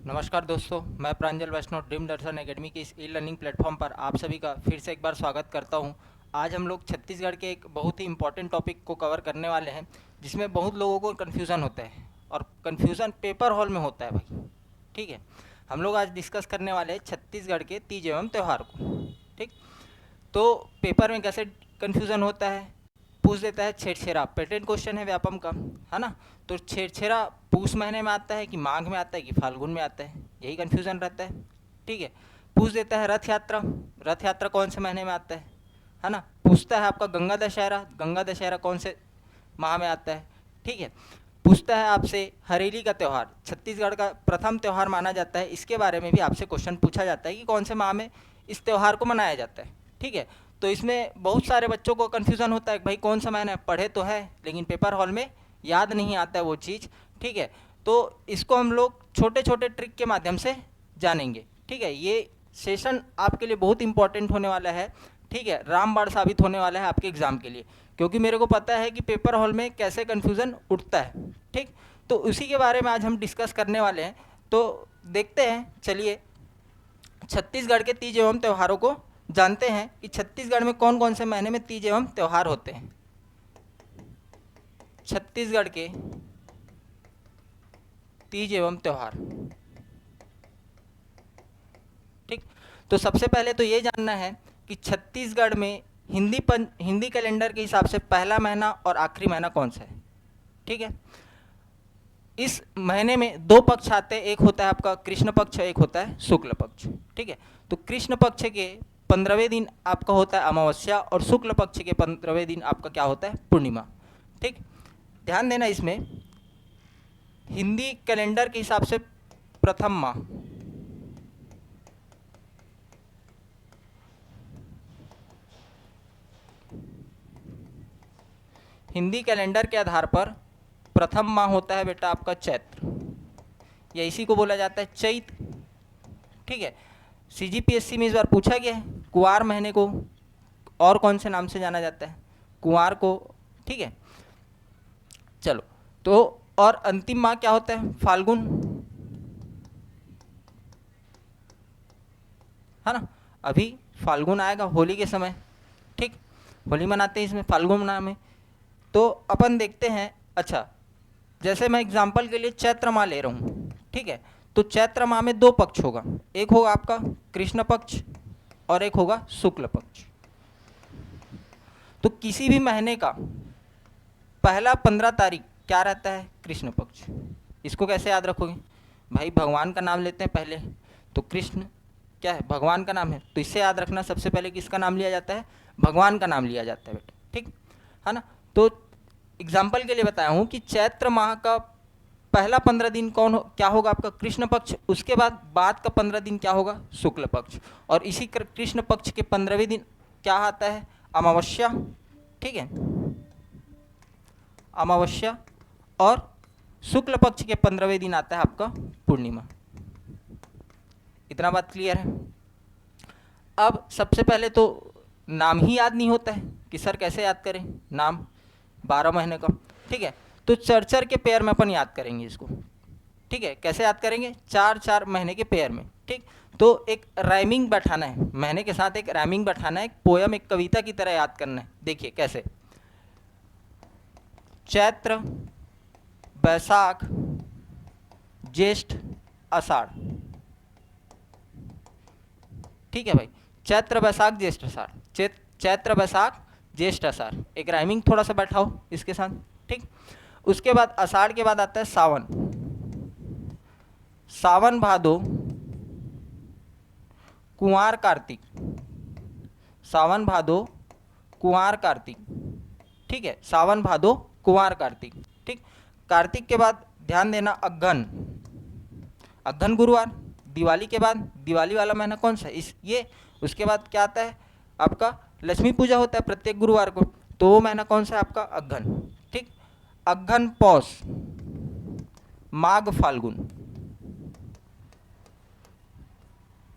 नमस्कार दोस्तों, मैं प्रांजल वैष्णव ड्रीम दर्शन एकेडमी की इस ई लर्निंग प्लेटफॉर्म पर आप सभी का फिर से एक बार स्वागत करता हूं। आज हम लोग छत्तीसगढ़ के एक बहुत ही इम्पोर्टेंट टॉपिक को कवर करने वाले हैं, जिसमें बहुत लोगों को कन्फ्यूज़न होता है और कन्फ्यूज़न पेपर हॉल में होता है भाई। ठीक है, हम लोग आज डिस्कस करने वाले हैं छत्तीसगढ़ के तीज एवं त्यौहार को। ठीक, तो पेपर में कैसे कन्फ्यूज़न होता है, पूछ देता है छेड़छेरा, पेटेंट क्वेश्चन है व्यापम का, है ना। तो छेड़छेरा पूस महीने में आता है कि माघ में आता है कि फाल्गुन में आता है, यही कन्फ्यूज़न रहता है। ठीक है, पूछ देता है रथ यात्रा, रथ यात्रा कौन से महीने में आता है ना। पूछता है आपका गंगा दशहरा कौन से माह में आता है। ठीक है, पूछता है आपसे हरेली का त्यौहार, छत्तीसगढ़ का प्रथम त्यौहार माना जाता है, इसके बारे में भी आपसे क्वेश्चन पूछा जाता है कि कौन से माह में इस त्यौहार को मनाया जाता है। ठीक है, तो इसमें बहुत सारे बच्चों को कन्फ्यूज़न होता है कि भाई कौन सा महीना है, पढ़े तो है लेकिन पेपर हॉल में याद नहीं आता है वो चीज़। ठीक है, तो इसको हम लोग छोटे छोटे ट्रिक के माध्यम से जानेंगे। ठीक है, ये सेशन आपके लिए बहुत इंपॉर्टेंट होने वाला है। ठीक है, रामबाण साबित होने वाला है आपके एग्ज़ाम के लिए, क्योंकि मेरे को पता है कि पेपर हॉल में कैसे कन्फ्यूज़न उठता है। ठीक, तो उसी के बारे में आज हम डिस्कस करने वाले हैं। तो देखते हैं, चलिए छत्तीसगढ़ के तीज एवं त्योहारों को जानते हैं कि छत्तीसगढ़ में कौन कौन से महीने में तीज एवं त्यौहार होते हैं। छत्तीसगढ़ के तीज एवं त्यौहार। ठीक, तो सबसे पहले तो ये जानना है कि छत्तीसगढ़ में हिंदी कैलेंडर के हिसाब से पहला महीना और आखिरी महीना कौन सा है। ठीक है, इस महीने में दो पक्ष आते हैं, एक होता है आपका कृष्ण पक्ष, एक होता है शुक्ल पक्ष। ठीक है, तो कृष्ण पक्ष के 15वें दिन आपका होता है अमावस्या और शुक्ल पक्ष के 15वें दिन आपका क्या होता है, पूर्णिमा। ठीक, ध्यान देना, इसमें हिंदी कैलेंडर के हिसाब से प्रथम माह, हिंदी कैलेंडर के आधार पर प्रथम माह होता है बेटा आपका चैत्र, या इसी को बोला जाता है चैत। ठीक है, सीजीपीएससी में इस बार पूछा गया है कुंवार महीने को और कौन से नाम से जाना जाता है, कुंवार को। ठीक है, चलो, तो और अंतिम माह क्या होता है, फाल्गुन, है ना। अभी फाल्गुन आएगा होली के समय। ठीक, होली मनाते हैं, इसमें फाल्गुन नाम है। तो अपन देखते हैं, अच्छा जैसे मैं एग्जाम्पल के लिए चैत्र माह ले रहा हूँ। ठीक है, तो चैत्र माह में दो पक्ष होगा, एक होगा आपका कृष्ण पक्ष और एक होगा शुक्ल पक्ष। तो किसी भी महीने का पहला 15 तारीख क्या रहता है, कृष्ण पक्ष। इसको कैसे याद रखोगे भाई, भगवान का नाम लेते हैं पहले, तो कृष्ण क्या है, भगवान का नाम है, तो इससे याद रखना सबसे पहले किसका नाम लिया जाता है, भगवान का नाम लिया जाता है बेटा। ठीक है ना। तो एग्जाम्पल के लिए बताया हूँ कि चैत्र माह का पहला 15 दिन क्या होगा आपका, कृष्ण पक्ष, उसके बाद का 15 दिन क्या होगा, शुक्ल पक्ष, और इसी कृष्ण पक्ष के 15वें दिन क्या आता है, अमावस्या। ठीक है, अमावस्या, और शुक्ल पक्ष के 15वें दिन आता है आपका पूर्णिमा। इतना बात क्लियर है। अब सबसे पहले तो नाम ही याद नहीं होता है कि सर कैसे याद करें नाम 12 महीने का। ठीक है, तो चर चर के पेयर में अपन याद करेंगे इसको। ठीक है, कैसे याद करेंगे, चार चार महीने के पेयर में। ठीक, तो एक राइमिंग बैठाना है, महीने के साथ एक राइमिंग बैठाना है, एक पोयम, एक कविता की तरह याद करना है। देखिए कैसे, चैत्र, बैसाख, ज्येष्ठ, आषाढ़। ठीक है भाई, चैत्र बैसाख ज्येष्ठ आषाढ़, चैत्र बैसाख ज्येष्ठ आषाढ़, एक राइमिंग थोड़ा सा बैठाओ इसके साथ। ठीक, उसके बाद आषाढ़ के बाद आता है सावन, सावन भादो, कुंवार कार्तिक, सावन भादो, कुंवार कार्तिक। ठीक है, सावन भादो कुंवार कार्तिक। ठीक, कार्तिक के बाद ध्यान देना अगहन, अगहन गुरुवार, दिवाली के बाद, दिवाली वाला महीना कौन सा इस ये, उसके बाद क्या आता है आपका, लक्ष्मी पूजा होता है प्रत्येक गुरुवार को, तो वो महीना कौन सा है आपका, अगहन। ठीक, अगहन पौष, माघ फाल्गुन।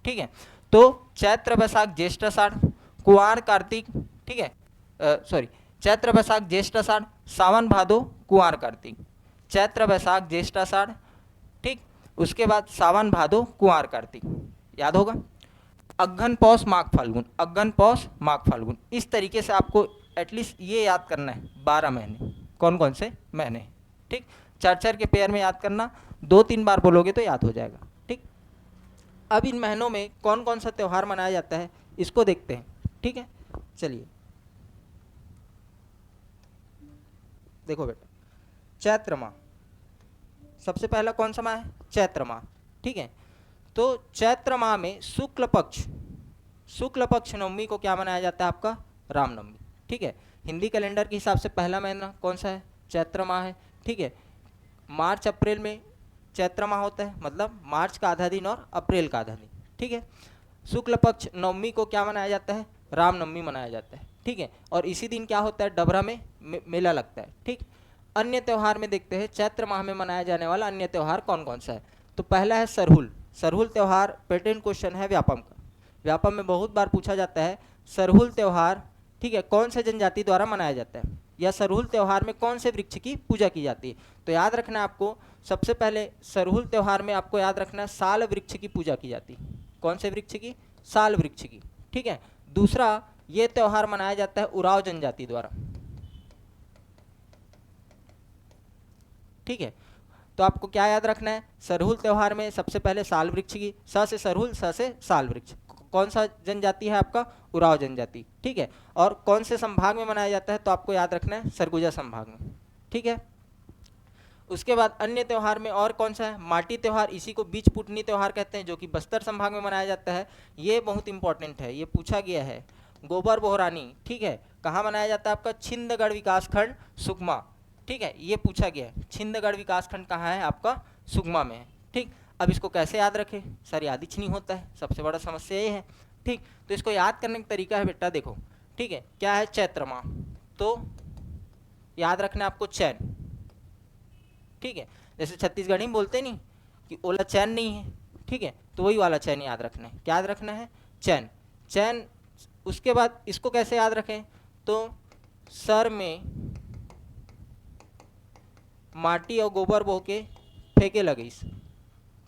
ठीक है, तो चैत्र बैसाख ज्येष्ठ आषाढ़, कुंवार कार्तिक। ठीक है, सॉरी, चैत्र बैसाख ज्येष्ठ आषाढ़, सावन भादो कुंवार कार्तिक, चैत्र बैसाख ज्येष्ठ आषाढ़। ठीक, उसके बाद सावन भादो कुंवार कार्तिक, याद होगा। अग्घन पौष माघ फाल्गुन, अग्घन पौष माघ फाल्गुन, इस तरीके से आपको एटलीस्ट ये याद करना है 12 महीने कौन कौन से महीने, ठीक। 4-4 के पेयर में याद करना, 2-3 बार बोलोगे तो याद हो जाएगा, ठीक। अब इन महीनों में कौन कौन सा त्यौहार मनाया जाता है इसको देखते हैं, ठीक है। चलिए देखो बेटा, चैत्र माह, सबसे पहला कौन सा माह है, चैत्र माह, ठीक है। तो चैत्र माह में शुक्ल पक्ष नवमी को क्या मनाया जाता है, आपका रामनवमी, ठीक है। हिंदी कैलेंडर के हिसाब से पहला महीना कौन सा है, चैत्र माह है, ठीक है। मार्च अप्रैल में चैत्र माह होता है, मतलब मार्च का आधा दिन और अप्रैल का आधा दिन, ठीक है। शुक्ल पक्ष नवमी को क्या मनाया जाता है, रामनवमी मनाया जाता है, ठीक है। और इसी दिन क्या होता है, डबरा में मेला लगता है, ठीक। अन्य त्यौहार में देखते हैं चैत्र माह में मनाया जाने वाला अन्य त्यौहार कौन कौन सा है। तो पहला है सरहुल। सरहुल त्यौहार पेटेंट क्वेश्चन है व्यापम का, व्यापम में बहुत बार पूछा जाता है सरहुल त्यौहार, ठीक है, कौन से जनजाति द्वारा मनाया जाता है, या सरहुल त्यौहार में कौन से वृक्ष की पूजा की जाती है। तो याद रखना है आपको, सबसे पहले सरहुल त्यौहार में आपको याद रखना है साल वृक्ष की पूजा की जाती है। कौन से वृक्ष की, साल वृक्ष की, ठीक है। दूसरा, ये त्यौहार मनाया जाता है उराव जनजाति द्वारा, ठीक है। तो आपको क्या याद रखना है, सरहुल त्यौहार में सबसे पहले साल वृक्ष की, स से सरहुल, स से साल वृक्ष, कौन सा जनजाति है आपका, उराव जनजाति, ठीक है। और कौन से संभाग में मनाया जाता है, तो आपको याद रखना है सरगुजा संभाग में, ठीक है। उसके बाद अन्य त्यौहार में और कौन सा है, माटी त्यौहार, इसी को बीच पुटनी त्यौहार कहते हैं, जो कि बस्तर संभाग में मनाया जाता है। ये बहुत इंपॉर्टेंट है, ये पूछा गया है। गोबर बोहरानी, ठीक है, कहाँ मनाया जाता है आपका, छिंदगढ़ विकासखंड सुकमा, ठीक है, ये पूछा गया है। छिंदगढ़ विकासखंड कहाँ है आपका, सुकमा में है, ठीक। अब इसको कैसे याद रखें, सर याद ही नहीं होता है, सबसे बड़ा समस्या ये है, ठीक। तो इसको याद करने का तरीका है बेटा, देखो, ठीक है, क्या है, चैत्र माह, तो याद रखना है आपको चैन, ठीक है। जैसे छत्तीसगढ़ी में बोलते नहीं कि ओला चैन नहीं है, ठीक है, तो वही वाला चैन याद रखना है, क्या याद रखना है, चैन, चैन। उसके बाद इसको कैसे याद रखें, तो सर में माटी और गोबर बो के फेंके लगीस,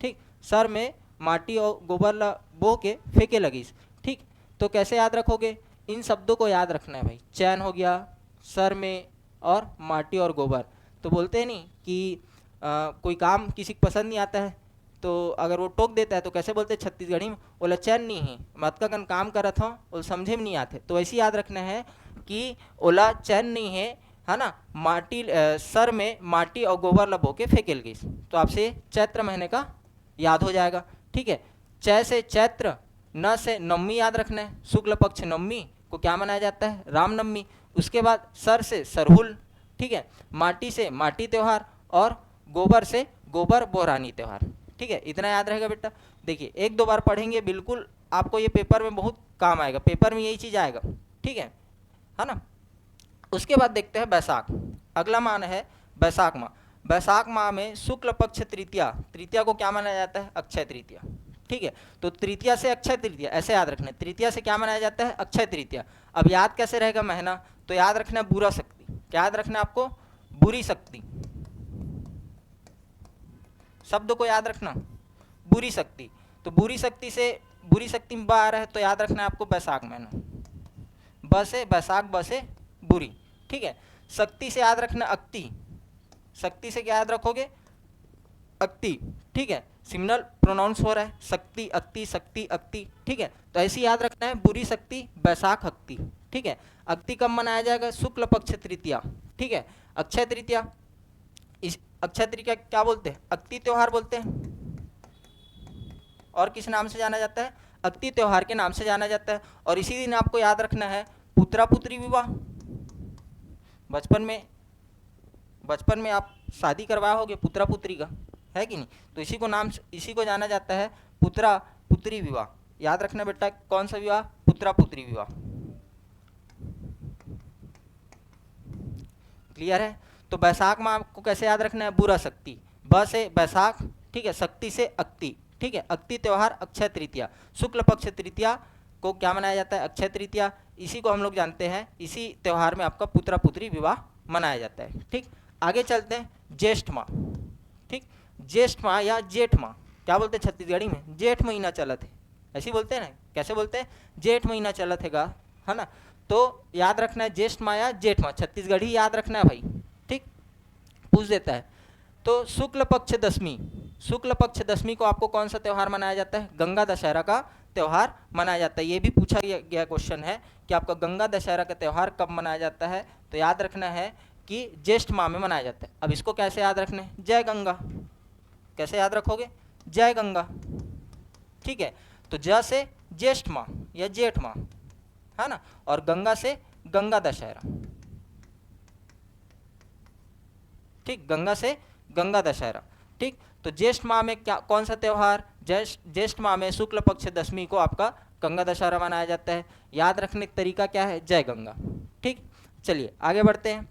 ठीक, सर में माटी और गोबर बो के फेंके लगीस, ठीक। तो कैसे याद रखोगे, इन शब्दों को याद रखना है भाई, चैन हो गया, सर में, और माटी और गोबर। तो बोलते हैं नहीं कि कोई काम किसी को पसंद नहीं आता है, तो अगर वो टोक देता है तो कैसे बोलते हैं छत्तीसगढ़ी में, बोला चैन नहीं है, मत का कन काम करत हो और समझे में नहीं आते। तो ऐसे याद रखना है कि ओला चैन नहीं है ना, माटी सर में माटी और गोबर लबो के फेंकेल गई। तो आपसे चैत्र महीने का याद हो जाएगा, ठीक है। चै से चैत्र, न से नवमी याद रखना है, शुक्ल पक्ष नवमी को क्या मनाया जाता है, रामनवमी। उसके बाद सर से सरहुल, ठीक है, माटी से माटी त्यौहार, और गोबर से गोबर बोहरानी त्यौहार, ठीक है। इतना याद रहेगा बेटा। देखिए 1-2 बार पढ़ेंगे, बिल्कुल आपको ये पेपर में बहुत काम आएगा, पेपर में यही चीज़ आएगा, ठीक है ना। उसके बाद देखते हैं बैसाख, अगला माह है बैसाख माह। बैसाख माह में शुक्ल पक्ष तृतीया, तृतीया को क्या मनाया जाता है, अक्षय तृतीया, ठीक है। तो तृतीया से अक्षय तृतीया ऐसे याद रखना है, तृतीया से क्या मनाया जाता है, अक्षय तृतीया। अब याद कैसे रहेगा महीना, तो याद रखना है बुरा शक्ति, क्या याद रखना है आपको, बुरी शक्ति, शब्द को याद रखना, बुरी शक्ति। तो बुरी शक्ति से, बुरी शक्ति में ब आ रहा है, तो याद रखना है आपको बैसाख महीना, ब से बैसाख, ब से बुरी, ठीक है। शक्ति से याद रखना अक्ति, शक्ति से क्या याद रखोगे, अक्ति, ठीक है, सिग्नल प्रोनाउंस हो रहा है, शक्ति अक्ति, शक्ति अक्ति, ठीक है। तो ऐसे याद रखना है, बुरी शक्ति बैसाख अक्ति, ठीक है। अक्ति कब मनाया जाएगा, शुक्ल पक्ष तृतीया, ठीक है। अक्षय तृतीया, इस अक्षय तृतीया क्या बोलते हैं, अक्ति त्योहार बोलते हैं, और किस नाम से जाना जाता है, अक्ति त्योहार के नाम से जाना जाता है। और इसी दिन आपको याद रखना है पुत्रा पुत्री विवाह। बचपन में आप शादी करवाए होगे पुत्रा पुत्री का, है कि नहीं, तो इसी को जाना जाता है पुत्रा पुत्री विवाह। याद रखना बेटा, कौन सा विवाह, पुत्रा पुत्री विवाह, क्लियर है। तो बैसाख माह को कैसे याद रखना है, बुरा शक्ति, ब से बैसाख, ठीक है, शक्ति से अक्ति, ठीक है। अक्ति त्योहार अक्षय तृतीया, शुक्ल पक्ष तृतीया को क्या मनाया जाता है, अक्षय तृतीया। इसी को हम लोग जानते हैं, इसी त्यौहार में आपका पुत्रा पुत्री विवाह मनाया जाता है, ठीक। आगे चलते हैं ज्येष्ठ माह, ठीक, ज्येष्ठ माह या जेठ माह, क्या बोलते हैं छत्तीसगढ़ी में, जेठ महीना चलत है, ऐसे ही बोलते हैं ना, कैसे बोलते हैं, जेठ महीना चलत है गा, है ना। तो याद रखना है ज्येष्ठ माह या जेठ माह, छत्तीसगढ़ी याद रखना है भाई, ठीक, पूछ देता है। तो शुक्ल पक्ष दशमी, शुक्ल पक्ष दशमी को आपको कौन सा त्यौहार मनाया जाता है, गंगा दशहरा का त्यौहार मनाया जाता है। ये भी पूछा गया क्वेश्चन है कि आपका गंगा दशहरा का त्यौहार कब मनाया जाता है, तो याद रखना है कि ज्येष्ठ माह में मनाया जाता है। अब इसको कैसे याद रखना है, जय गंगा, कैसे याद रखोगे, जय गंगा, ठीक है। तो ज से ज्येष्ठ माह या जेठ माह, है ना, और गंगा से गंगा दशहरा, ठीक, गंगा से गंगा दशहरा, ठीक। तो ज्येष्ठ माह में क्या कौन सा त्यौहार, ज्येष्ठ माह में शुक्ल पक्ष दशमी को आपका गंगा दशहरा मनाया जाता है। याद रखने का तरीका क्या है, जय गंगा, ठीक। चलिए आगे बढ़ते हैं,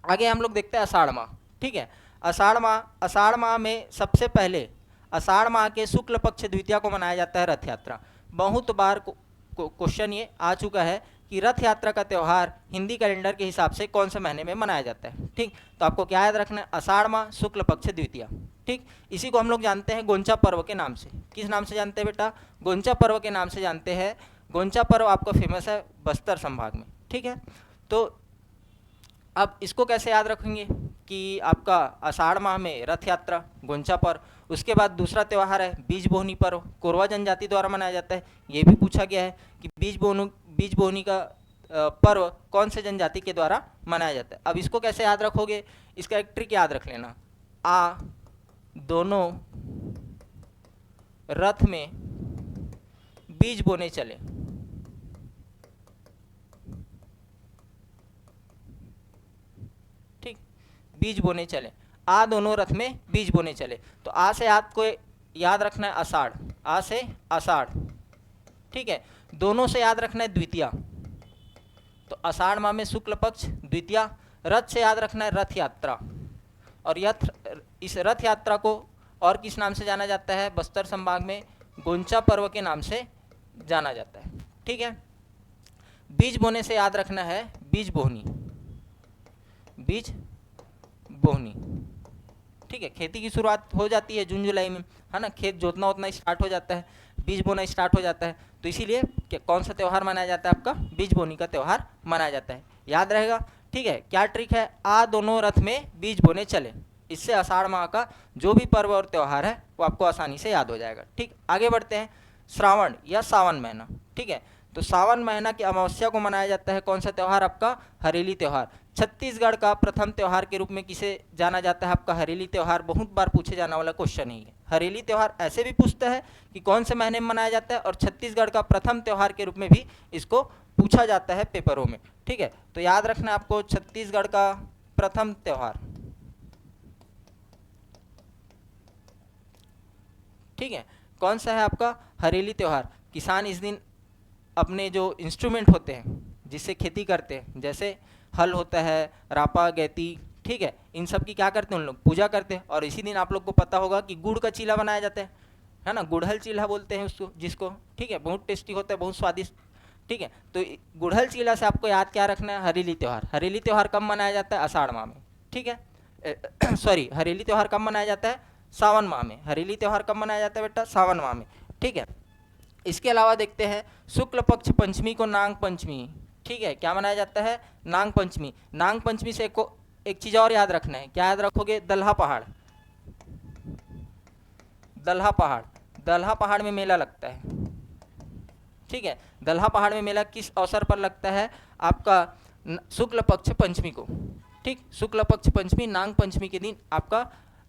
आगे हम लोग देखते हैं आषाढ़ माह, ठीक है। आषाढ़ माह, आषाढ़ माह में सबसे पहले आषाढ़ माह के शुक्ल पक्ष द्वितीया को मनाया जाता है रथ यात्रा। बहुत बार क्वेश्चन ये आ चुका है कि रथ यात्रा का त्यौहार हिंदी कैलेंडर के हिसाब से कौन से महीने में मनाया जाता है, ठीक। तो आपको क्या याद रखना है, आषाढ़ माह शुक्ल पक्ष द्वितीया, ठीक। इसी को हम लोग जानते हैं गोंचा पर्व के नाम से। किस नाम से जानते हैं बेटा, गोंचा पर्व के नाम से जानते हैं। गोंचा पर्व आपका फेमस है बस्तर संभाग में, ठीक है। तो अब इसको कैसे याद रखेंगे कि आपका आषाढ़ माह में रथ यात्रा, गोंचा पर्व, उसके बाद दूसरा त्यौहार है बीज बोहनी पर्व, कोरवा जनजाति द्वारा मनाया जाता है। ये भी पूछा गया है कि बीज बोहनी का पर्व कौन से जनजाति के द्वारा मनाया जाता है। अब इसको कैसे याद रखोगे, इसका एक ट्रिक याद रख लेना, आ दोनों रथ में बीज बोने चले, ठीक, बीज बोने चले, आ दोनों रथ में बीज बोने चले। तो आ से आपको याद रखना है आषाढ़, आ से आषाढ़, ठीक है। दोनों से याद रखना है द्वितीया, तो आषाढ़ माह में शुक्ल पक्ष द्वितीया। रथ से याद रखना है रथ यात्रा, और इस रथ यात्रा को और किस नाम से जाना जाता है, बस्तर संभाग में गोंचा पर्व के नाम से जाना जाता है, ठीक है। बीज बोने से याद रखना है बीज बोहनी, बीज बोहनी, ठीक है। खेती की शुरुआत हो जाती है जून जुलाई में, है ना, खेत जोतना उतना स्टार्ट हो जाता है, बीज बोना स्टार्ट हो जाता है। तो इसीलिए कौन सा त्यौहार मनाया जाता है, आपका बीज बोनी का त्यौहार मनाया जाता है, याद रहेगा, ठीक है। क्या ट्रिक है, आ दोनों रथ में बीज बोने चले, इससे आषाढ़ माह का जो भी पर्व और त्यौहार है वो आपको आसानी से याद हो जाएगा, ठीक। आगे बढ़ते हैं, श्रावण या सावन महीना, ठीक है। तो सावन महीना की अमावस्या को मनाया जाता है कौन सा त्यौहार, आपका हरेली त्यौहार। छत्तीसगढ़ का प्रथम त्यौहार के रूप में किसे जाना जाता है, आपका हरेली त्यौहार। बहुत बार पूछे जाने वाला क्वेश्चन ही है, हरेली त्यौहार ऐसे भी पूछता है कि कौन से महीने में मनाया जाता है, और छत्तीसगढ़ का प्रथम त्यौहार के रूप में भी इसको पूछा जाता है पेपरों में, ठीक है। तो याद रखना आपको छत्तीसगढ़ का प्रथम त्यौहार, ठीक है, कौन सा है, आपका हरेली त्यौहार। किसान इस दिन अपने जो इंस्ट्रूमेंट होते हैं जिससे खेती करते हैं, जैसे हल होता है, रापा गैती, ठीक है, इन सब की क्या करते हैं उन लोग, पूजा करते हैं। और इसी दिन आप लोग को पता होगा कि गुड़ का चीला बनाया जाता है ना, गुड़हल चीला बोलते हैं उसको, जिसको, ठीक है, बहुत टेस्टी होता है, बहुत स्वादिष्ट, ठीक है। तो गुड़हल चीला से आपको याद क्या रखना है, हरेली त्यौहार। हरेली त्यौहार कब मनाया जाता है, आषाढ़ माह में, ठीक है। सॉरी, हरेली त्यौहार कब मनाया जाता है, सावन माह में। हरेली त्यौहार कब मनाया जाता है बेटा, सावन माह में, ठीक है। इसके अलावा देखते हैं शुक्ल पक्ष पंचमी को नांग पंचमी, ठीक है, क्या मनाया जाता है, नांग पंचमी। नांग पंचमी से एक चीज़ और याद रखना है, क्या याद रखोगे, दल्हा पहाड़, दल्हा पहाड़, दल्हा पहाड़ में मेला लगता है, ठीक है। दल्हा पहाड़ में मेला किस अवसर पर लगता है, आपका शुक्ल पक्ष पंचमी को, ठीक। शुक्ल पक्ष पंचमी, नांग पंचमी के दिन आपका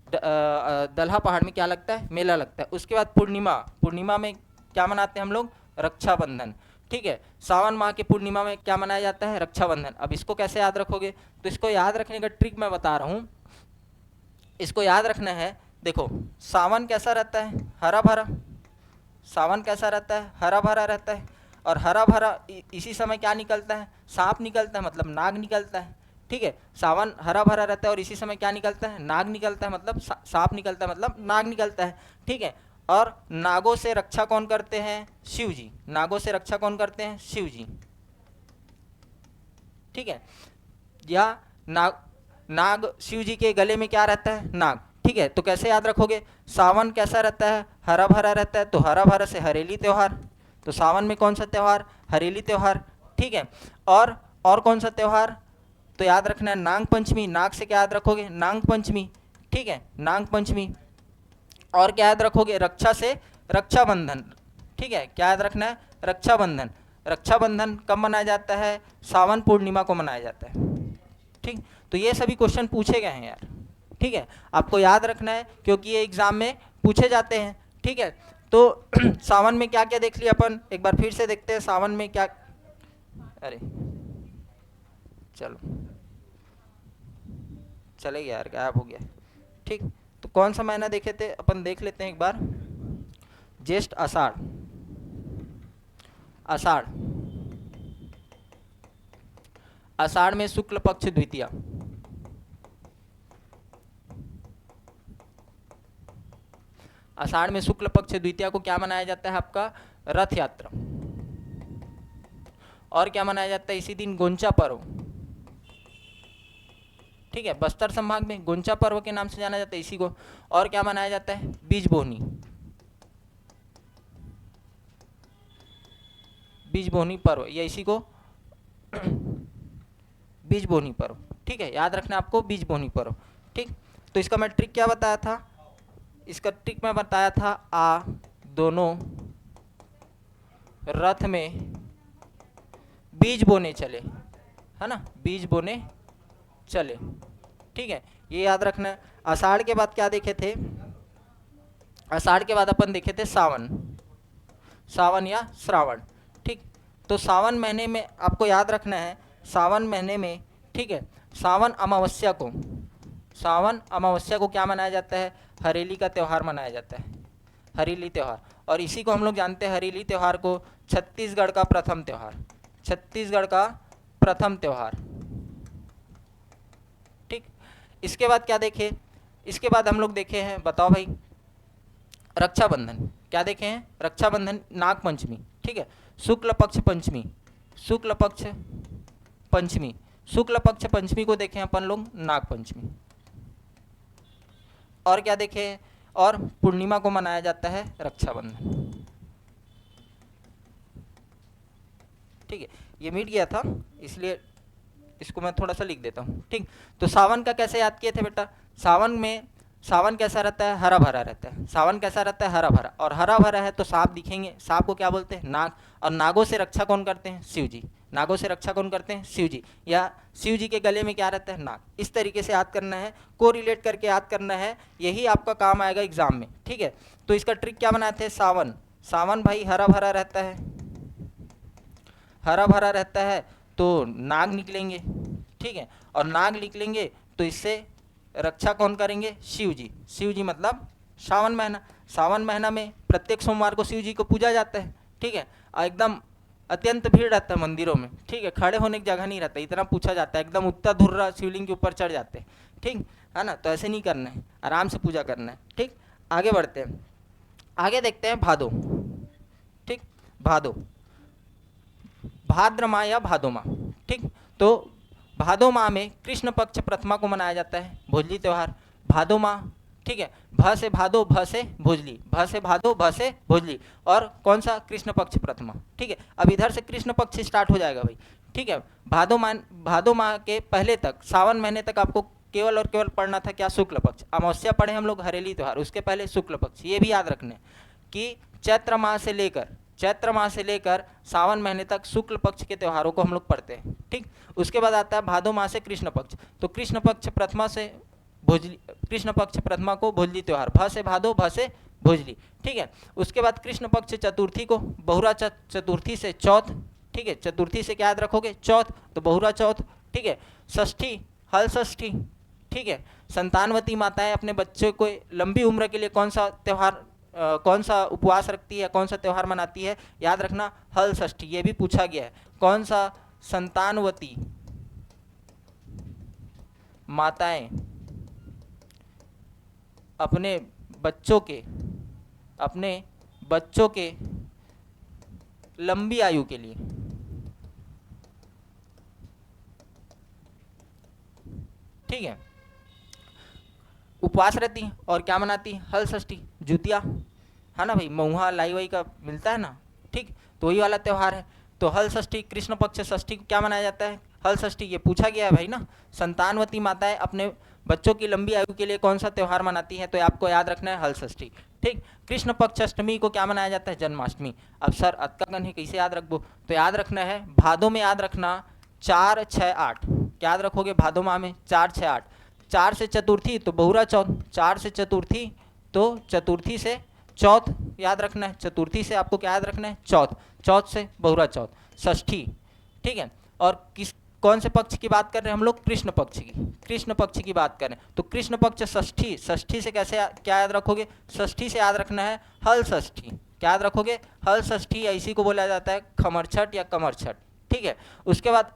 दल्हा पहाड़ में क्या लगता है, मेला लगता है। उसके बाद पूर्णिमा, पूर्णिमा में क्या मनाते हैं हम लोग, रक्षाबंधन, ठीक है। सावन माह के पूर्णिमा में क्या मनाया जाता है, रक्षाबंधन। अब इसको कैसे याद रखोगे, तो इसको याद रखने का ट्रिक मैं बता रहा हूँ। इसको याद रखना है, देखो सावन कैसा रहता है, हरा भरा, सावन कैसा रहता है, हरा भरा रहता है। और हरा भरा इसी समय क्या निकलता है, सांप निकलता है, मतलब नाग निकलता है, ठीक है। सावन हरा भरा रहता है और इसी समय क्या निकलता है, नाग निकलता है, मतलब सांप निकलता है, मतलब नाग निकलता है, ठीक है। और नागों से रक्षा कौन करते हैं, शिव जी। नागों से रक्षा कौन करते हैं, शिव जी, ठीक है। या नाग शिव जी के गले में क्या रहता है, नाग, ठीक है, तो कैसे याद रखोगे, सावन कैसा रहता है, हरा भरा रहता है, तो हरा भरा से हरेली त्यौहार, तो सावन में कौन सा त्यौहार, हरेली त्यौहार। ठीक है, और कौन सा त्यौहार, तो याद रखना है नाग पंचमी, नाग से क्या याद रखोगे, नाग पंचमी। ठीक है, नाग पंचमी। और क्या याद रखोगे, रक्षा से रक्षाबंधन। ठीक है, क्या याद रखना है, रक्षाबंधन। रक्षाबंधन कब मनाया जाता है, सावन पूर्णिमा को मनाया जाता है। ठीक, तो ये सभी क्वेश्चन पूछे गए हैं यार। ठीक है, आपको याद रखना है क्योंकि ये एग्जाम में पूछे जाते हैं। ठीक है, तो सावन में क्या क्या देख लिया अपन, एक बार फिर से देखते हैं सावन में क्या, अरे चलो चले गया यार, गायब हो गया। ठीक, तो कौन सा महीना देखे थे अपन, देख लेते हैं एक बार, ज्येष्ठ आषाढ़, आषाढ़, आषाढ़ में शुक्ल पक्ष द्वितीया, आषाढ़ में शुक्ल पक्ष द्वितीया को क्या मनाया जाता है, आपका रथ यात्रा। और क्या मनाया जाता है इसी दिन, गोंचा पर्व। ठीक है, बस्तर संभाग में गोंचा पर्व के नाम से जाना जाता है इसी को। और क्या मनाया जाता है, बीज बोनी, बीज बोनी पर्व, या इसी को बीज बोनी पर्व। ठीक है, याद रखना आपको बीज बोनी पर्व। ठीक, तो इसका मैं ट्रिक क्या बताया था, इसका ट्रिक मैं बताया था, आ दोनों रथ में बीज बोने चले, है ना, बीज बोने चले। ठीक है, ये याद रखना है। आषाढ़ के बाद क्या देखे थे, आषाढ़ के बाद अपन देखे थे सावन, सावन या श्रावण। ठीक, तो सावन महीने में आपको याद रखना है, सावन महीने में, ठीक है, सावन अमावस्या को, सावन अमावस्या को क्या मनाया जाता है, हरेली का त्यौहार मनाया जाता है, हरेली त्यौहार। और इसी को हम लोग जानते हैं, हरेली त्यौहार को छत्तीसगढ़ का प्रथम त्यौहार, छत्तीसगढ़ का प्रथम त्यौहार। ठीक, इसके बाद क्या देखे, इसके बाद हम लोग देखे हैं, बताओ भाई, रक्षाबंधन। क्या देखे हैं, रक्षाबंधन, नाग पंचमी। ठीक है, शुक्ल पक्ष पंचमी, शुक्ल पक्ष पंचमी, शुक्ल पक्ष पंचमी को देखे अपन लोग नाग पंचमी। और क्या देखे, और पूर्णिमा को मनाया जाता है रक्षाबंधन। ठीक है, ये मिट गया था इसलिए इसको मैं थोड़ा सा लिख देता हूँ। ठीक, तो सावन का कैसे याद किए थे बेटा, सावन में, सावन कैसा रहता है, हरा भरा रहता है, सावन कैसा रहता है, हरा भरा, और हरा भरा है तो सांप दिखेंगे, सांप को क्या बोलते हैं, नाग। और नागों से रक्षा कौन करते हैं, शिव जी, नागों से रक्षा कौन करते हैं, शिव जी, या शिव जी के गले में क्या रहता है, नाग। इस तरीके से याद करना है, को रिलेट करके याद करना है, यही आपका काम आएगा एग्जाम में। ठीक है, तो इसका ट्रिक क्या बनाते हैं, सावन, सावन भाई हरा भरा रहता है, हरा भरा रहता है तो नाग निकलेंगे। ठीक है, और नाग निकलेंगे तो इससे रक्षा कौन करेंगे, शिव जी, शिव जी मतलब सावन महीना, सावन महीना में प्रत्येक सोमवार को शिव जी को पूजा जाता है। ठीक है, और एकदम अत्यंत भीड़ रहता है मंदिरों में। ठीक है, खड़े होने की जगह नहीं रहता, इतना पूछा जाता है, एकदम उत्तर धुर्रा शिवलिंग के ऊपर चढ़ जाते हैं। ठीक है ना, तो ऐसे नहीं करना है, आराम से पूजा करना है। ठीक, आगे बढ़ते हैं, आगे देखते हैं भादो। ठीक, भादो, भाद्र माह या भादो माह। ठीक, तो भादो माह में कृष्ण पक्ष प्रथमा को मनाया जाता है भोजली त्यौहार, भादो माह। ठीक है, भ से भादो, भ से भोजली, भ से भादो, भ से भोजली, और कौन सा, कृष्ण पक्ष प्रथमा। ठीक है, अब इधर से कृष्ण पक्ष स्टार्ट हो जाएगा भाई। ठीक है, भादो माह के पहले तक, सावन महीने तक आपको केवल और केवल पढ़ना था क्या, शुक्ल पक्ष। अमावस्या पढ़े हम लोग हरेली त्यौहार, उसके पहले शुक्ल पक्ष। ये भी याद रखना है कि चैत्र माह से लेकर, चैत्र माह से लेकर सावन महीने तक शुक्ल पक्ष के त्योहारों को हम लोग पढ़ते हैं। ठीक, उसके बाद आता है भादो माह से कृष्ण पक्ष, तो कृष्ण पक्ष प्रथमा से भोजली, कृष्ण पक्ष प्रथमा को भोजली त्यौहार, भ से भादो, भ से भोजली। ठीक है, उसके बाद कृष्ण पक्ष चतुर्थी को बहुरा चतुर्थी से चौथ। ठीक है, चतुर्थी से क्या याद रखोगे, चौथ, तो बहुरा चौथ। ठीक है, षष्ठी, हल षष्ठी। ठीक है, संतानवती माताएं अपने बच्चे को लंबी उम्र के लिए कौन सा त्यौहार, कौन सा उपवास रखती है, कौन सा त्यौहार मनाती है, याद रखना हल षष्ठी। ये भी पूछा गया है, कौन सा संतानवती माताएं अपने बच्चों के लंबी आयु के लिए, ठीक है, उपवास रहती हैं और क्या मनाती हैं, हल षष्ठी, जुतिया, है ना भाई, महुआ लाई वाई का मिलता है ना, ठीक, तो वही वाला त्यौहार है। तो हल षष्ठी, कृष्ण पक्ष षष्ठी को क्या मनाया जाता है, हल षष्ठी। ये पूछा गया है भाई ना, संतानवती माताएं अपने बच्चों की लंबी आयु के लिए कौन सा त्यौहार मनाती हैं, तो आपको याद रखना है हल षष्ठी, ठीक। कृष्ण पक्ष अष्टमी को क्या मनाया जाता है, जन्माष्टमी। अब सर अतका है कैसे याद रखबो, तो याद रखना है भादों में, याद रखना 4, 6, 8, क्या याद रखोगे भादो माह में 4, 6, 8। 4 से चतुर्थी तो बहुरा चौथ, 4 से चतुर्थी तो चतुर्थी से चौथ याद रखना है, चतुर्थी से आपको क्या याद रखना है, चौथ, चौथ से बहुरा चौथ, षष्ठी, ठीक है। और किस कौन से पक्ष की बात कर रहे हैं हम लोग, कृष्ण पक्ष की, कृष्ण पक्ष की बात कर रहे हैं। तो कृष्ण पक्ष षष्ठी, षष्ठी से कैसे क्या याद रखोगे, षष्ठी से याद रखना है हल षष्ठी, क्या याद रखोगे, हल षष्ठी, इसी को बोला जाता है खमर छठ या कमर छठ, ठीक है। उसके बाद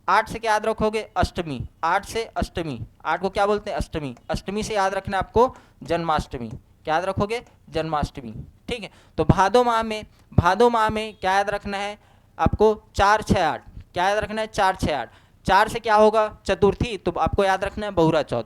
8 से क्या याद रखोगे, अष्टमी, 8 से अष्टमी, 8 को क्या बोलते हैं, अष्टमी, अष्टमी से याद रखना है आपको जन्माष्टमी, क्या याद रखोगे, जन्माष्टमी, ठीक है। तो भादो माह में, भादो माह में क्या याद रखना है आपको, 4, 6, 8, क्या याद रखना है, 4, 6, 8। 4 से क्या होगा, चतुर्थी, तो आपको याद रखना है बहुरा चौथ।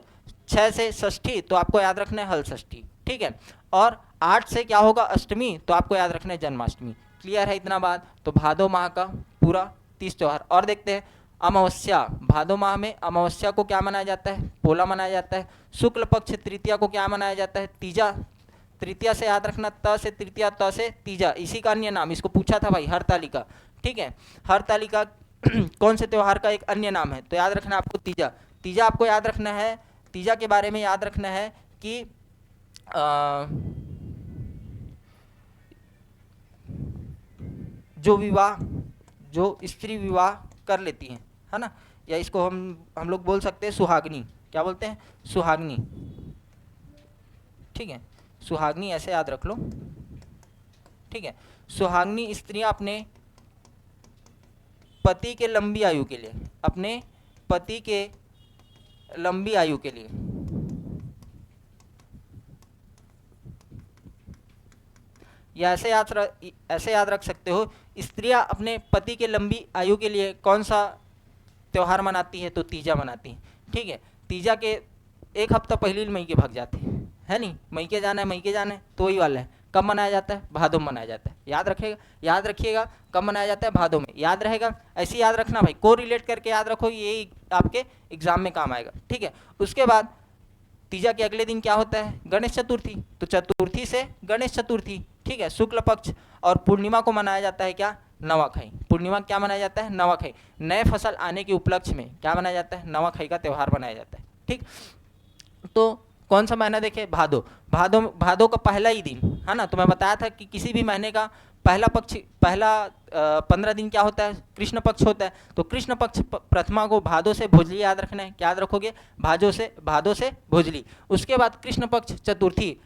6 से षष्ठी, तो आपको याद रखना है हल षष्ठी, ठीक है। और 8 से क्या होगा, अष्टमी, तो आपको याद रखना है जन्माष्टमी। क्लियर है इतना बात। तो भादो माह का पूरा 30 त्यौहार। और देखते हैं अमावस्या, भादो माह में अमावस्या को क्या मनाया जाता है, पोला मनाया जाता है। शुक्ल पक्ष तृतीया को क्या मनाया जाता है, तीजा, तृतीया से याद रखना त से तृतीया, त से तीजा, इसी का अन्य नाम, इसको पूछा था भाई, हरतालिका, ठीक है। हरतालिका कौन से त्यौहार का एक अन्य नाम है, तो याद रखना आपको तीजा। तीजा आपको याद रखना है, तीजा के बारे में याद रखना है कि जो विवाह, जो स्त्री विवाह कर लेती हैं, है ना, या इसको हम लोग बोल सकते हैं सुहागनी, क्या बोलते हैं, सुहागनी, ठीक है, सुहागनी ऐसे याद रख लो, ठीक है। सुहागनी स्त्रियां अपने पति के लंबी आयु के लिए, अपने पति के लंबी आयु के लिए, या ऐसे याद रख सकते हो, स्त्रियां अपने पति के लंबी आयु के लिए कौन सा त्यौहार मनाती है, तो तीजा मनाती है, ठीक है। तीजा के एक हफ्ता पहले मई के भाग जाते हैं, है नहीं, मई के जाना है, मई के जाना है, तो वही वाला है। कब मनाया जाता है, भादों में मनाया जाता है, याद रखेगा, याद रखिएगा, कब मनाया जाता है, भादों में, याद रहेगा, ऐसे याद रखना भाई, को रिलेट करके याद रखो, ये आपके एग्जाम में काम आएगा, ठीक है। उसके बाद तीजा के अगले दिन क्या होता है, गणेश चतुर्थी, तो चतुर्थी से गणेश चतुर्थी, ठीक है, शुक्ल पक्ष। और पूर्णिमा को मनाया जाता है क्या, नवाखाई, पूर्णिमा क्या मनाया जाता है, नवाखाई, नए फसल आने के उपलक्ष्य में क्या मनाया जाता है, नवाखाई का त्यौहार मनाया जाता है, ठीक। तो कौन सा महीना देखे, भादो, भादो का पहला ही दिन, है ना, तो मैं बताया था कि किसी भी महीने का पहला पक्ष, पहला 15 दिन क्या होता है, कृष्ण पक्ष होता है। तो कृष्ण पक्ष प्रथमा को भादो से भोजली याद रखना है, क्या याद रखोगे, भादो से भोजली। उसके बाद कृष्ण पक्ष चतुर्थी,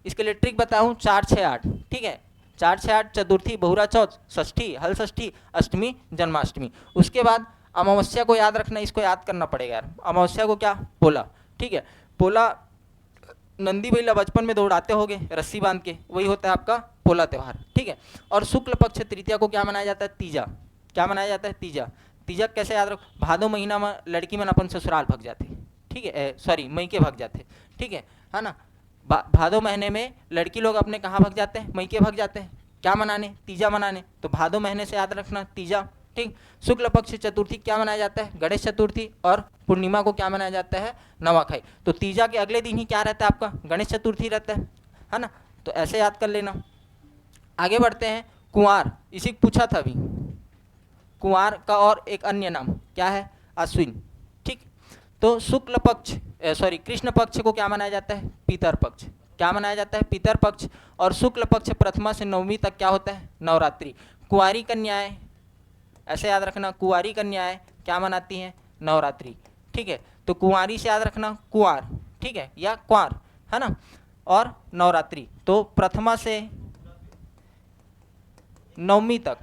इसके लिए ट्रिक बताऊं, 4, 6, 8, ठीक है, 4, 6, 8 चतुर्थी, बहुरा चौथ, षष्ठी, हल षष्ठी, अष्टमी, जन्माष्टमी। उसके बाद अमावस्या को याद रखना, इसको याद करना पड़ेगा यार, अमावस्या को क्या, पोला, ठीक है। पोला नंदी बैला बचपन में दौड़ाते होगे रस्सी बांध के, वही होता है आपका पोला त्यौहार, ठीक है। और शुक्ल पक्ष तृतीया को क्या मनाया जाता है, तीजा, क्या मनाया जाता है, तीजा। तीजा कैसे याद रखो, भादो महीना में लड़की मन अपन ससुराल भग जाते, ठीक है, सॉरी मई के भग जाते, ठीक है ना। भादो महीने में लड़की लोग अपने कहाँ भग जाते हैं, मई के भग जाते हैं, क्या मनाने, तीजा मनाने। तो भादो महीने से याद रखना तीजा, ठीक। शुक्ल पक्ष चतुर्थी क्या मनाया जाता है, गणेश चतुर्थी। और पूर्णिमा को क्या मनाया जाता है, नवाखाई। तो तीजा के अगले दिन ही क्या रहता है आपका, गणेश चतुर्थी रहता है ना। तो ऐसे याद कर लेना। आगे बढ़ते हैं, कुंवार, इसी को पूछा था अभी, कुंवार का और एक अन्य नाम क्या है, अश्विन, ठीक। तो शुक्ल पक्ष सॉरी कृष्ण पक्ष को क्या मनाया जाता है, पितर पक्ष, क्या मनाया जाता है, पितर पक्ष। और शुक्ल पक्ष प्रथमा से नवमी तक क्या होता है, नवरात्रि। कुंवारी कन्याएं, ऐसे याद रखना, कुंवारी कन्याएं क्या मनाती हैं, नवरात्रि, ठीक है। तो कुंवारी से याद रखना कुंवार, ठीक है, या कुंवार, है ना। और नवरात्रि, तो प्रथमा से नवमी तक,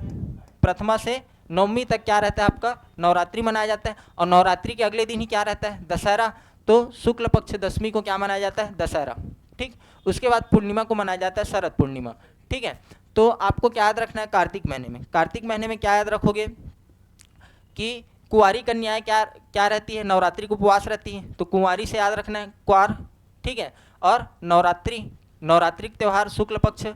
प्रथमा से नवमी तक क्या रहता है आपका, नवरात्रि मनाया जाता है। और नवरात्रि के अगले दिन ही क्या रहता है, दशहरा। तो शुक्ल पक्ष दशमी को क्या मनाया जाता है, दशहरा, ठीक। उसके बाद पूर्णिमा को मनाया जाता है शरद पूर्णिमा, ठीक है। तो आपको क्या याद रखना है, कार्तिक महीने में, कार्तिक महीने में क्या याद रखोगे कि कुंवारी कन्याएं क्या क्या रहती है, नवरात्रि को उपवास रहती है। तो कुंवारी से याद रखना है कुंवार, ठीक है। और नवरात्रि, नवरात्रि का त्यौहार शुक्ल पक्ष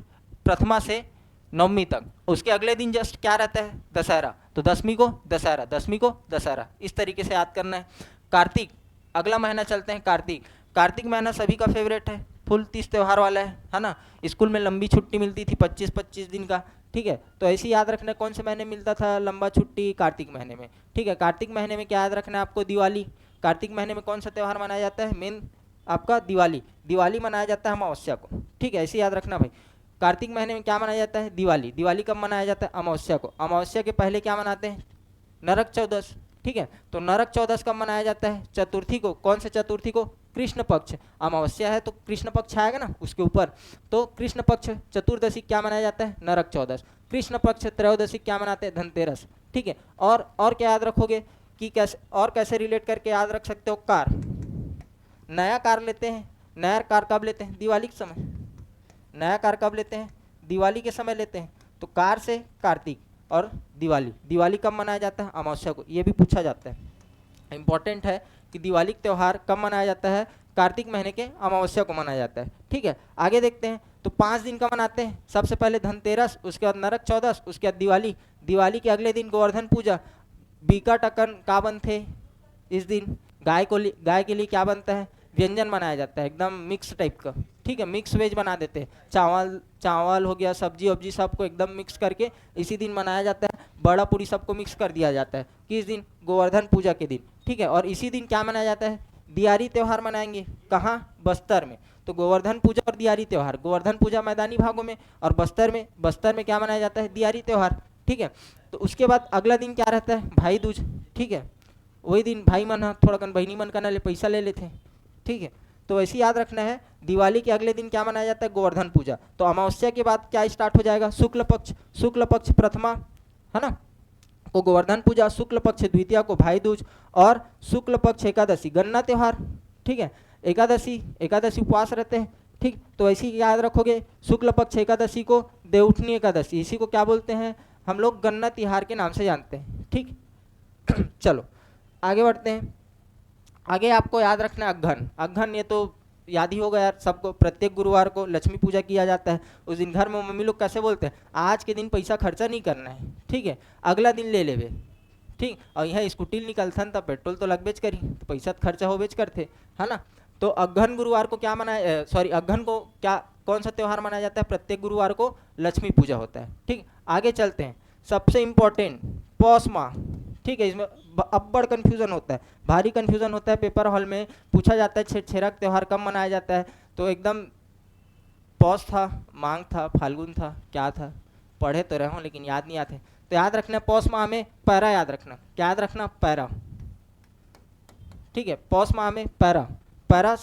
प्रथमा से नवमी तक, उसके अगले दिन जस्ट क्या रहता है, दशहरा, तो दसवीं को दशहरा, दसवीं को दशहरा, इस तरीके से याद करना है। कार्तिक, अगला महीना चलते हैं कार्तिक। कार्तिक महीना सभी का फेवरेट है, फुल 30 त्यौहार वाला है ना। स्कूल में लंबी छुट्टी मिलती थी 25-25 दिन का, ठीक है। तो ऐसे याद रखना कौन से महीने मिलता था लंबा छुट्टी, कार्तिक महीने में, ठीक है। कार्तिक महीने में क्या याद रखना है आपको, दिवाली। कार्तिक महीने में कौन सा त्यौहार मनाया जाता है, मेन आपका दिवाली। दिवाली मनाया जाता है अमावस्या को, ठीक है, ऐसे याद रखना भाई। कार्तिक महीने में क्या मनाया जाता है, दिवाली। दिवाली कब मनाया जाता है, अमावस्या को। अमावस्या के पहले क्या मनाते हैं, नरक चौदस, ठीक है। तो नरक चौदस कब मनाया जाता है, चतुर्थी को। कौन से चतुर्थी को, कृष्ण पक्ष। अमावस्या है तो कृष्ण पक्ष आएगा ना उसके ऊपर, तो कृष्ण पक्ष चतुर्दशी क्या मनाया जाता है, नरक चौदस। कृष्ण पक्ष त्रयोदशी क्या मनाते हैं, धनतेरस, ठीक है। और क्या याद रखोगे कि कैसे, और कैसे रिलेट करके याद रख सकते हो, कार। नया कार लेते हैं, नया कार कब लेते हैं, दिवाली के समय। नया कार कब लेते हैं, दिवाली के समय लेते हैं। तो कार से कार्तिक और दिवाली। दिवाली कब मनाया जाता है, अमावस्या को, ये भी पूछा जाता है। इंपॉर्टेंट है कि दिवाली का त्यौहार कब मनाया जाता है, कार्तिक महीने के अमावस्या को मनाया जाता है, ठीक है। आगे देखते हैं, तो 5 दिन का मनाते हैं। सबसे पहले धनतेरस, उसके बाद नरक चौदस, उसके बाद दिवाली। दिवाली के अगले दिन गोवर्धन पूजा। बीका टकन का बनते इस दिन, गाय के लिए क्या बनता है, व्यंजन बनाया जाता है, एकदम मिक्स टाइप का, ठीक है। मिक्स वेज बना देते हैं, चावल हो गया, सब्जी वब्जी सबको एकदम मिक्स करके इसी दिन मनाया जाता है। बड़ा पूरी सबको मिक्स कर दिया जाता है, किस दिन, गोवर्धन पूजा के दिन, ठीक है। और इसी दिन क्या मनाया जाता है, दियारी त्यौहार मनाएंगे, कहाँ, बस्तर में। तो गोवर्धन पूजा और दियारी त्यौहार, गोवर्धन पूजा मैदानी भागों में, और बस्तर में क्या मनाया जाता है, दियारी त्यौहार, ठीक है। तो उसके बाद अगला दिन क्या रहता है, भाई दूज, ठीक है। वही दिन भाई मन थोड़ा कन बहनी मन का ले पैसा ले लेते हैं, ठीक है। तो ऐसे याद रखना है, दिवाली के अगले दिन क्या मनाया जाता है, गोवर्धन पूजा। तो अमावस्या के बाद क्या स्टार्ट हो जाएगा, शुक्ल पक्ष प्रथमा, है ना, को गोवर्धन पूजा, शुक्ल पक्ष द्वितीया को भाई दूज, और शुक्ल पक्ष एकादशी गन्ना त्यौहार, ठीक है। एकादशी उपवास रहते हैं, ठीक। तो ऐसी याद रखोगे, शुक्ल पक्ष एकादशी को देवउठनी एकादशी, इसी को क्या बोलते हैं हम लोग, गन्ना तिहार के नाम से जानते हैं, ठीक। चलो आगे बढ़ते हैं। आगे आपको याद रखना है अघन। अघन ये तो याद ही होगा यार सबको, प्रत्येक गुरुवार को लक्ष्मी पूजा किया जाता है। उस दिन घर में मम्मी लोग कैसे बोलते हैं, आज के दिन पैसा खर्चा नहीं करना है, ठीक है, अगला दिन ले लेवे, ठीक। और यहाँ स्कूटी निकलथन तब पेट्रोल तो लगबेच करी, तो पैसा तो खर्चा होबेच करते, है ना। तो अघन गुरुवार को क्या मनाया, सॉरी अघन को क्या, कौन सा त्यौहार मनाया जाता है, प्रत्येक गुरुवार को लक्ष्मी पूजा होता है, ठीक। आगे चलते हैं, सबसे इम्पोर्टेंट पौष माह, ठीक है। इसमें अब बड़ कन्फ्यूज़न होता है, भारी कन्फ्यूज़न होता है, पेपर हॉल में पूछा जाता है छेरछेरा त्यौहार कब मनाया जाता है, तो एकदम पौष था, मांग था, फाल्गुन था, क्या था, पढ़े तो रहे हों लेकिन याद नहीं आते। तो याद रखना पौष माह में पैरा याद रखना, क्या याद रखना, पैरा, ठीक है। पौष माह में पैरा, पैरा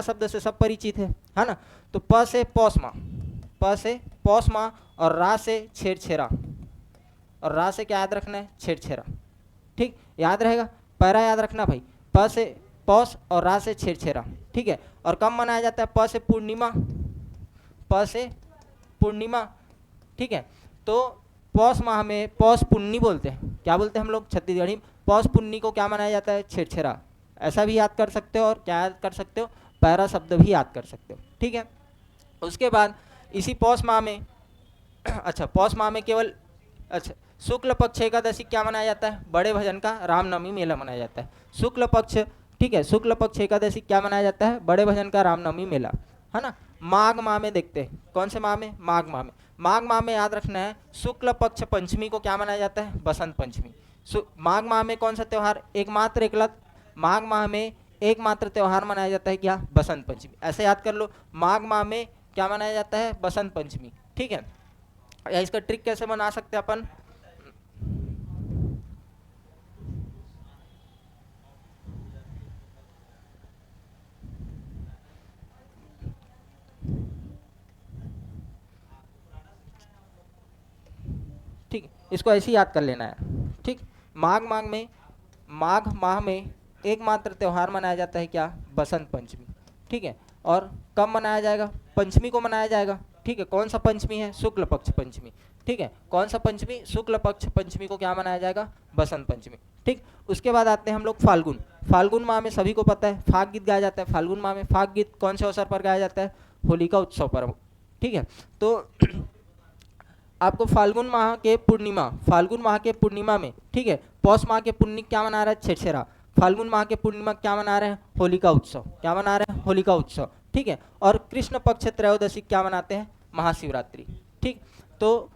शब्द से सब परिचित है ना। तो प से पौष माह, प से पौष माह, और रा से छेरछेरा, और रा से क्या याद रखना है, छेरछेरा, ठीक, याद रहेगा। पैरा याद रखना भाई, प से पौष और रा से छेरछेरा, ठीक है। और कब मनाया जाता है, प से पूर्णिमा, प से पूर्णिमा, ठीक है। तो पौष माह में पौष पुन्नी बोलते हैं, क्या बोलते हैं हम लोग छत्तीसगढ़ी, पौष पुन्नी को क्या मनाया जाता है, छेरछेरा। ऐसा भी याद कर सकते हो, और क्या याद कर सकते हो, पैरा शब्द भी याद कर सकते हो, ठीक है। उसके बाद इसी पौष माह में अच्छा पौष माह में केवल, अच्छा शुक्ल पक्ष एकादशी क्या मनाया जाता है, बड़े भजन का रामनवमी मेला मनाया जाता है, शुक्ल पक्ष, ठीक है। शुक्ल पक्ष एकादशी क्या मनाया जाता है, बड़े भजन का रामनवमी मेला, है ना। माघ माह में देखते हैं, कौन से माह में, माघ माह में। माघ माह में याद रखना है, शुक्ल पक्ष पंचमी को क्या मनाया जाता है, बसंत पंचमी। माघ माह में कौन सा त्यौहार, माघ माह में एकमात्र त्यौहार मनाया जाता है क्या, बसंत पंचमी। ऐसे याद कर लो, माघ माह में क्या मनाया जाता है, बसंत पंचमी, ठीक है। या इसका ट्रिक कैसे बना सकते हैं अपन, ठीक, इसको ऐसे ही याद कर लेना है, ठीक। माघ माह में एकमात्र त्यौहार मनाया जाता है क्या, बसंत पंचमी, ठीक है। और कब मनाया जाएगा, पंचमी को मनाया जाएगा, ठीक है। कौन सा पंचमी है, शुक्ल पक्ष पंचमी, ठीक है। कौन सा पंचमी? शुक्ल पक्ष पंचमी को क्या मनाया जाएगा? बसंत पंचमी। ठीक, उसके बाद आते हैं हम लोग फाल्गुन। फाल्गुन माह में सभी को पता है फाग गीत गाया जाता है। फाल्गुन माह में फाग गीत कौन से अवसर पर गाया जाता है? होलिका उत्सव पर। ठीक है, तो आपको फाल्गुन माह के पूर्णिमा में, ठीक है, पौष माह के पुण्य क्या मना रहा है? छेरछेरा। फाल्गुन माह के पूर्णिमा क्या मना रहे हैं? होलिका उत्सव। क्या मना रहे हैं? होलिका उत्सव। ठीक है, और कृष्ण पक्ष त्रयोदशी क्या मनाते हैं? महाशिवरात्रि। ठीक, तो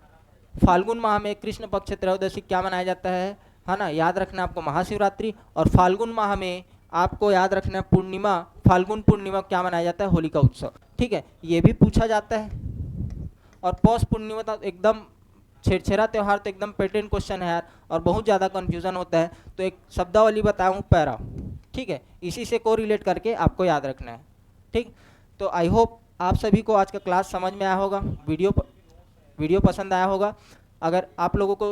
फाल्गुन माह में कृष्ण पक्ष त्रयोदशी क्या मनाया जाता है ना? याद रखना आपको, महाशिवरात्रि। और फाल्गुन माह में आपको याद रखना है पूर्णिमा, फाल्गुन पूर्णिमा क्या मनाया जाता है? होलिका उत्सव। ठीक है, ये भी पूछा जाता है। और पौष पूर्णिमा तो एकदम छेरछेरा त्यौहार तो एकदम पेटेंट क्वेश्चन है यार, और बहुत ज़्यादा कन्फ्यूजन होता है, तो एक शब्दावली बताया हूँ पैरा। ठीक है, इसी से को रिलेट करके आपको याद रखना है। ठीक, तो आई होप आप सभी को आज का क्लास समझ में आया होगा, वीडियो पसंद आया होगा। अगर आप लोगों को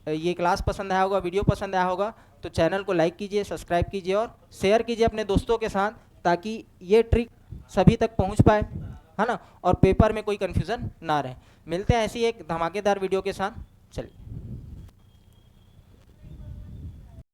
ये क्लास पसंद आया होगा, वीडियो पसंद आया होगा, तो चैनल को लाइक कीजिए, सब्सक्राइब कीजिए और शेयर कीजिए अपने दोस्तों के साथ, ताकि ये ट्रिक सभी तक पहुंच पाए, है ना, और पेपर में कोई कन्फ्यूज़न ना रहे। मिलते हैं ऐसी एक धमाकेदार वीडियो के साथ। चलिए।